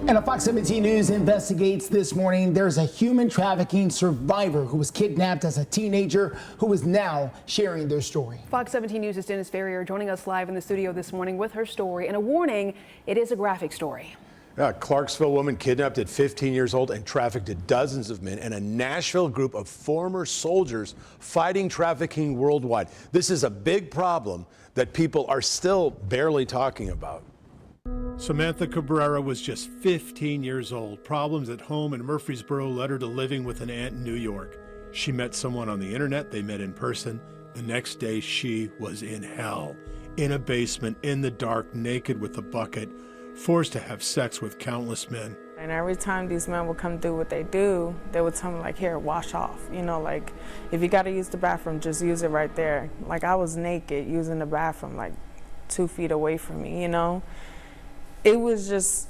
And a Fox 17 News investigates this morning. There's a human trafficking survivor who was kidnapped as a teenager who is now sharing their story. Fox 17 News' Dennis Ferrier joining us live in the studio this morning with her story. And a warning, it is a graphic story. A Clarksville woman kidnapped at 15 years old and trafficked to dozens of men, and a Nashville group of former soldiers fighting trafficking worldwide. This is a big problem that people are still barely talking about. Samantha Cabrera was just 15 years old. Problems at home in Murfreesboro led her to living with an aunt in New York. She met someone on the internet, they met in person. The next day she was in hell, in a basement, in the dark, naked with a bucket, forced to have sex with countless men. And every time these men would come do what they do, they would tell me, like, here, wash off. You know, like, if you got to use the bathroom, just use it right there. Like, I was naked using the bathroom, like, 2 feet away from me, you know? It was just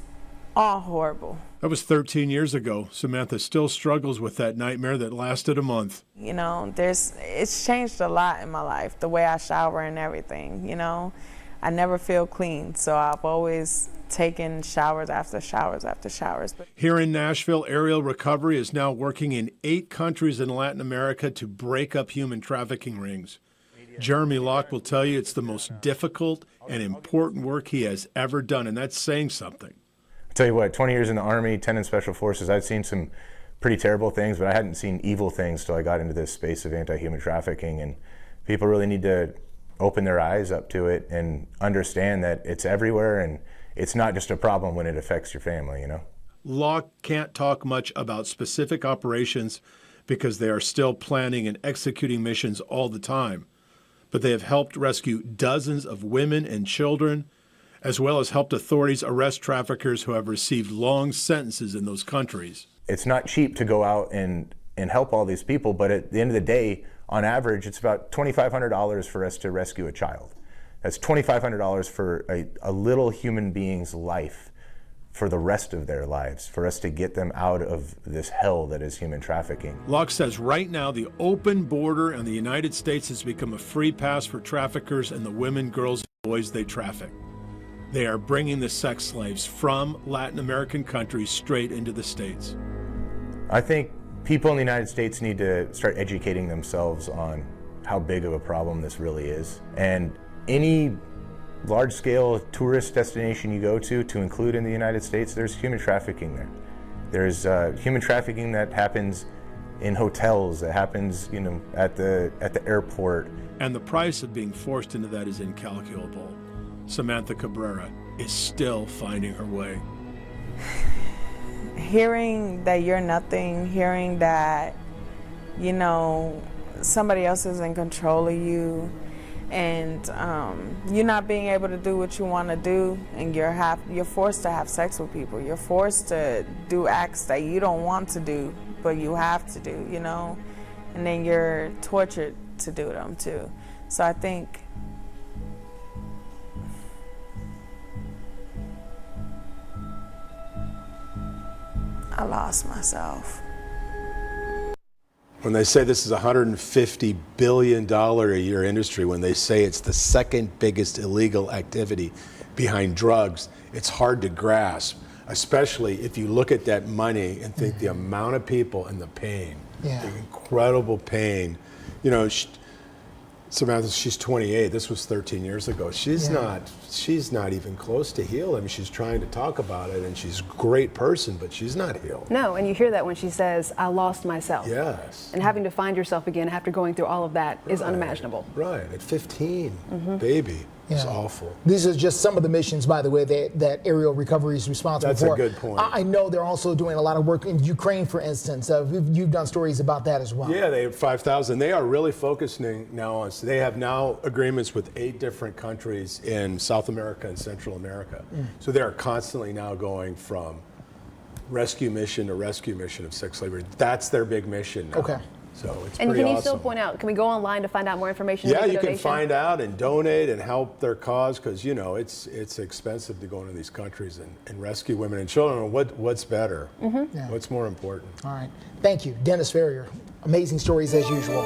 all horrible. That was 13 years ago. Samantha still struggles with that nightmare that lasted a month. You know, it's changed a lot in my life, the way I shower and everything, you know? I never feel clean, so I've always taken showers after showers after showers. Here in Nashville, Aerial Recovery is now working in 8 countries in Latin America to break up human trafficking rings. Jeremy Locke will tell you it's the most difficult and important work he has ever done, and that's saying something. I tell you what, 20 years in the Army, 10 in Special Forces, I've seen some pretty terrible things, but I hadn't seen evil things till I got into this space of anti-human trafficking, and people really need to open their eyes up to it and understand that it's everywhere, and it's not just a problem when it affects your family, you know? Locke can't talk much about specific operations because they are still planning and executing missions all the time. But they have helped rescue dozens of women and children, as well as helped authorities arrest traffickers who have received long sentences in those countries. It's not cheap to go out and help all these people, but at the end of the day, on average, it's about $2,500 for us to rescue a child. That's $2,500 for a little human being's life for the rest of their lives, for us to get them out of this hell that is human trafficking. Locke says right now the open border in the United States has become a free pass for traffickers and the women, girls, and boys they traffic. They are bringing the sex slaves from Latin American countries straight into the States. I think people in the United States need to start educating themselves on how big of a problem this really is. And any large-scale tourist destination you go to include in the United States, there's human trafficking there. There's human trafficking that happens in hotels, that happens, you know, at the airport. And the price of being forced into that is incalculable. Samantha Cabrera is still finding her way. Hearing that you're nothing, hearing that, you know, somebody else is in control of you, and you're not being able to do what you want to do, and you're forced to have sex with people. You're forced to do acts that you don't want to do, but you have to do, you know? And then you're tortured to do them too. So I think I lost myself. When they say this is a $150 billion a year industry, when they say it's the second biggest illegal activity behind drugs, it's hard to grasp, especially if you look at that money and think the amount of people and the pain, the incredible pain. You know, Samantha, she's 28. This was 13 years ago. She's not even close to healed. I mean, she's trying to talk about it, and she's a great person, but she's not healed. No, and you hear that when she says, I lost myself. Yes. And having to find yourself again after going through all of that is unimaginable. Right, at 15, baby. It's awful. These are just some of the missions, by the way, that Aerial Recovery is responsible for. That's a good point. I know they're also doing a lot of work in Ukraine, for instance. You've done stories about that as well. Yeah, they have 5,000. They are really focusing now on, they have now agreements with 8 different countries in South America and Central America. So they are constantly now going from rescue mission to rescue mission of sex slavery. That's their big mission now. Okay. So it's and pretty can you awesome. still point out, can we go online to find out more information? Yeah, you can find out and donate and help their cause, because, you know, it's expensive to go into these countries and rescue women and children. What's better? What's more important? All right. Thank you, Dennis Ferrier. Amazing stories as usual.